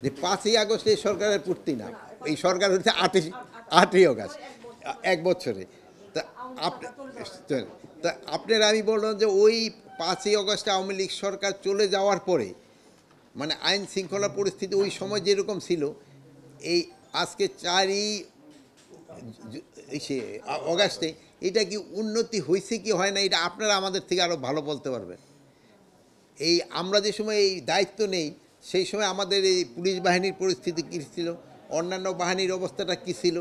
যে ৫ই আগস্ট এই সরকারের পূর্তি না, এই সরকার হচ্ছে ৮ই আগস্ট, এক বছরে। তা আপনারা আমি বললাম যে ওই ৫ই আগস্ট আওয়ামী লীগ সরকার চলে যাওয়ার পরে মানে আইন শৃঙ্খলা পরিস্থিতি ওই সময় যেরকম ছিল, এই আজকে ৪ই অগাস্টে এটা কি উন্নতি হয়েছে কি হয় না, এটা আপনারা আমাদের থেকে আরও ভালো বলতে পারবেন। এই আমরা যে সময় এই দায়িত্ব নেই সেই সময় আমাদের এই পুলিশ বাহিনীর পরিস্থিতি কী ছিল, অন্যান্য বাহিনীর অবস্থাটা কী ছিল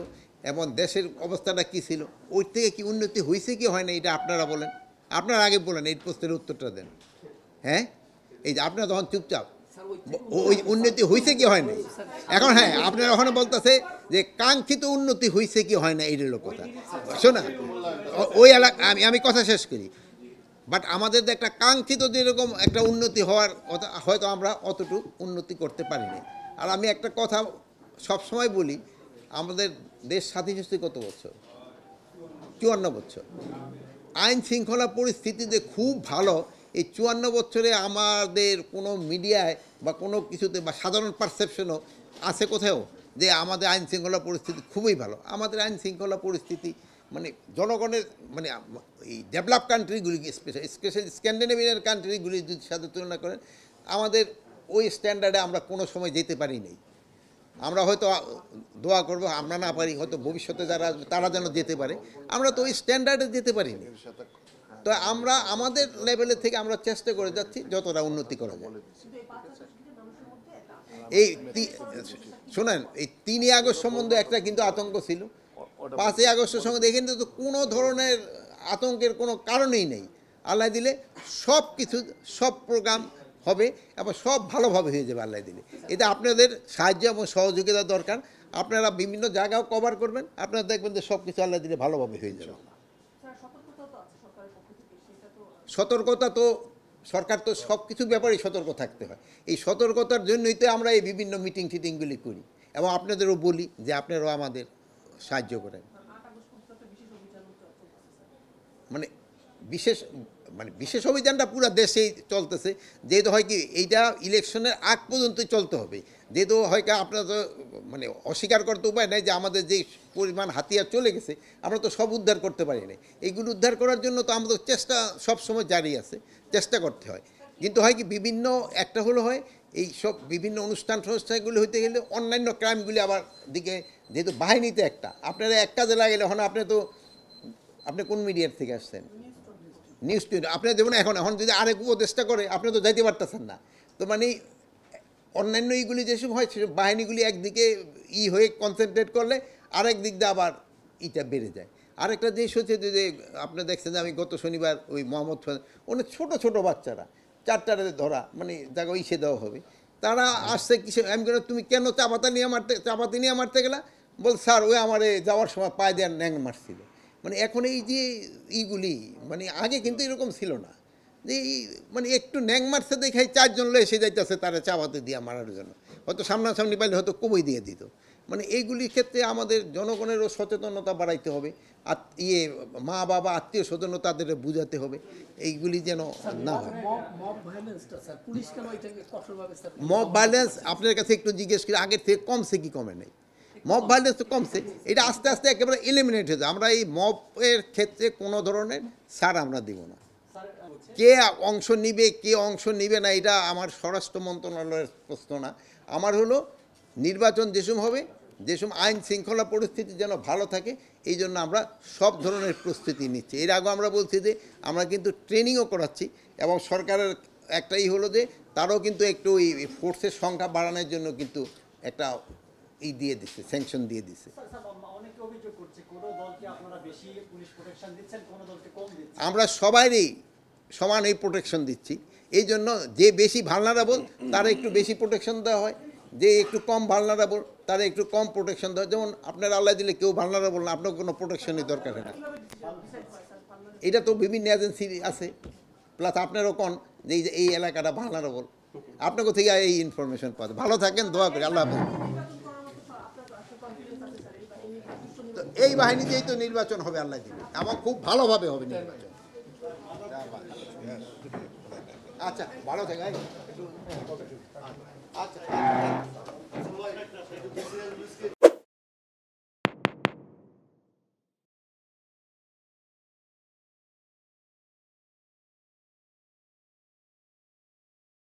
এবং দেশের অবস্থাটা কী ছিল, ওই থেকে কি উন্নতি হয়েছে কি হয় না এটা আপনারা বলেন। আপনারা আগে বলেন, এই প্রশ্নের উত্তরটা দেন। হ্যাঁ, এই যে আপনারা তখন চুপচাপ, ওই উন্নতি হয়েছে কি হয় না এখন। হ্যাঁ, আপনারা ওখানে বলতেছে যে কাঙ্ক্ষিত উন্নতি হয়েছে কি হয় না, এইটার কথা শোনা। ওই এলাকা আমি কথা শেষ করি। বাট আমাদের একটা কাঙ্ক্ষিত যেরকম একটা উন্নতি হওয়ার কথা, হয়তো আমরা অতটুকু উন্নতি করতে পারিনি। আর আমি একটা কথা সবসময় বলি, আমাদের দেশ স্বাধীন হচ্ছে কত বছর? ৫৪ বছর। আইন শৃঙ্খলা পরিস্থিতি যে খুব ভালো, এই ৫৪ বছরে আমাদের কোনো মিডিয়ায় বা কোনো কিছুতে বা সাধারণ পারসেপশনও আছে কোথাও যে আমাদের আইন শৃঙ্খলা পরিস্থিতি খুবই ভালো। আমাদের আইন শৃঙ্খলা পরিস্থিতি মানে জনগণের মানে এই ডেভেলপ কান্ট্রিগুলি স্পেশালি স্ক্যান্ডিনেভিয়ান কান্ট্রিগুলির সাথে তুলনা করেন, আমাদের ওই স্ট্যান্ডার্ডে আমরা কোনো সময় যেতে পারি নাই। আমরা হয়তো দোয়া করব আমরা না পারি, হয়তো ভবিষ্যতে যারা তারা যেন যেতে পারে, আমরা তো ওই স্ট্যান্ডার্ডে যেতে পারিনি। তো আমরা আমাদের লেভেলের থেকে আমরা চেষ্টা করে যাচ্ছি যতটা উন্নতি করা যায়। এই শোনেন, এই ৩ই আগস্ট সম্বন্ধে একটা কিন্তু আতঙ্ক ছিল, ৫ই আগস্টের সঙ্গে দেখেন তো কোনো ধরনের আতঙ্কের কোনো কারণেই নেই। আল্লাহ দিলে সব কিছু সব প্রোগ্রাম হবে এবং সব ভালোভাবে হয়ে যাবে আল্লাহ দিলে। এটা আপনাদের সাহায্য এবং সহযোগিতা দরকার। আপনারা বিভিন্ন জায়গাও কভার করবেন, আপনারা দেখবেন যে সব কিছু আল্লাহ দিলে ভালোভাবে হয়ে যাবে। সতর্কতা তো সরকার তো সব কিছুর ব্যাপারেই সতর্ক থাকতে হয়। এই সতর্কতার জন্যই তো আমরা এই বিভিন্ন মিটিং টিটিংগুলি করি এবং আপনাদেরও বলি যে আপনারাও আমাদের সাহায্য করেন। বিশেষ অভিযানটা পুরো দেশেই চলতেছে, যেহেতু হয় কি এইটা ইলেকশনের আগ পর্যন্তই চলতে হবে। যেহেতু হয় কি আপনারা তো মানে অস্বীকার করতে উপায় নাই যে আমাদের যে পরিমাণ হাতিয়ার চলে গেছে আমরা তো সব উদ্ধার করতে পারি না। এইগুলো উদ্ধার করার জন্য তো আমাদের চেষ্টা সবসময় জারি আছে, চেষ্টা করতে হয়। কিন্তু হয় কি বিভিন্ন একটা হলো হয় এই সব বিভিন্ন অনুষ্ঠানগুলি হইতে গেলে অন্যান্য ক্রাইমগুলি আবার দিকে, যেহেতু বাহিনীতে একটা আপনারা এক কাজে লাগলে এখন আপনি কোন মিডিয়ার থেকে আসছেন? News twenty. আপনারা যেমন এখন যদি আরেক উপদেষ্টা করে আপনি তো যাইতে পারতেছেন না। তো মানে অন্যান্য এইগুলি যেসব হয় সেসব বাহিনীগুলি একদিকে হয়ে কনসেন্ট্রেট করলে আরেক দিক দিয়ে আবার ইটা বেড়ে যায়। আরেকটা জিনিস হচ্ছে যে আপনারা দেখছেন যে আমি গত শনিবার ওই মোহাম্মদ অনেক ছোটো বাচ্চারা 4টারে ধরা মানে জায়গা ইসে দেওয়া হবে, তারা আসছে কিসে, আমি কেন তুমি কেন চাপাতি নিয়ে মারতে গেলা? বল স্যার ওই আমারে যাওয়ার সময় পায়ে দেওয়ার ন্যাং মারছিল। মানে এখন এই যে এইগুলি মানে আগে কিন্তু এরকম ছিল না, যে মানে একটু ন্যাং মারছে দেখাই 4 জন লোক এসে যাইতেছে তারা চাপাতে দিয়ে মারার জন্য, হয়তো সামনাসামনি পাইলে হয়তো কবই দিয়ে দিত। মানে এইগুলির ক্ষেত্রে আমাদের জনগণেরও সচেতনতা বাড়াইতে হবে, আর মা বাবা আত্মীয় স্বজনও তাদের বুঝাতে হবে এইগুলি যেন না হয়। মব ভায়োলেন্স আপনার কাছে একটু জিজ্ঞেস করি, আগের থেকে কমছে কি কমে নেই? মব ভায়োলেন্স তো কমছে, এটা আস্তে আস্তে একেবারে এলিমিনেট হয়ে যায়। আমরা এই মবের ক্ষেত্রে কোনো ধরনের ছাড় আমরা দিব না। কে অংশ নিবে না এটা আমার স্বরাষ্ট্র মন্ত্রণালয়ের প্রশ্ন না। আমার হলো নির্বাচন যেসব হবে, যেসব আইন শৃঙ্খলা পরিস্থিতি যেন ভালো থাকে, এই জন্য আমরা সব ধরনের প্রস্তুতি নিচ্ছি। এর আগেও আমরা বলছি যে আমরা কিন্তু ট্রেনিংও করাচ্ছি এবং সরকারের একটাই হলো যে তারাও কিন্তু একটু ওই ফোর্সের সংখ্যা বাড়ানোর জন্য কিন্তু একটা দিয়ে দিচ্ছে, স্যাংশন দিয়ে দিচ্ছে। আমরা সবাইরই সমান এই প্রোটেকশন দিচ্ছি। এই জন্য যে বেশি ভালনারেবল তারা একটু বেশি প্রোটেকশন দেওয়া হয়, যে একটু কম ভালনারেবল তারা একটু কম প্রোটেকশন দেওয়া হয়। যেমন আপনার আল্লাহ দিলে কেউ ভালনারেবল না, আপনার কোনো প্রোটেকশনই দরকার হয় না। এটা তো বিভিন্ন এজেন্সি আছে, প্লাস আপনারও কোন যে এই এলাকাটা ভালনারেবল, আপনাকে থেকে এই ইনফরমেশন পাওয়া যায়। ভালো থাকেন, দোয়া করি, আল্লাহ হাফেজ। এই বাহিনী দিয়েই তো নির্বাচন হবে আল্লাহ দিলে, আমার খুব ভালোভাবে হবে নির্বাচন। আচ্ছা, ভালো থাকে। আচ্ছা।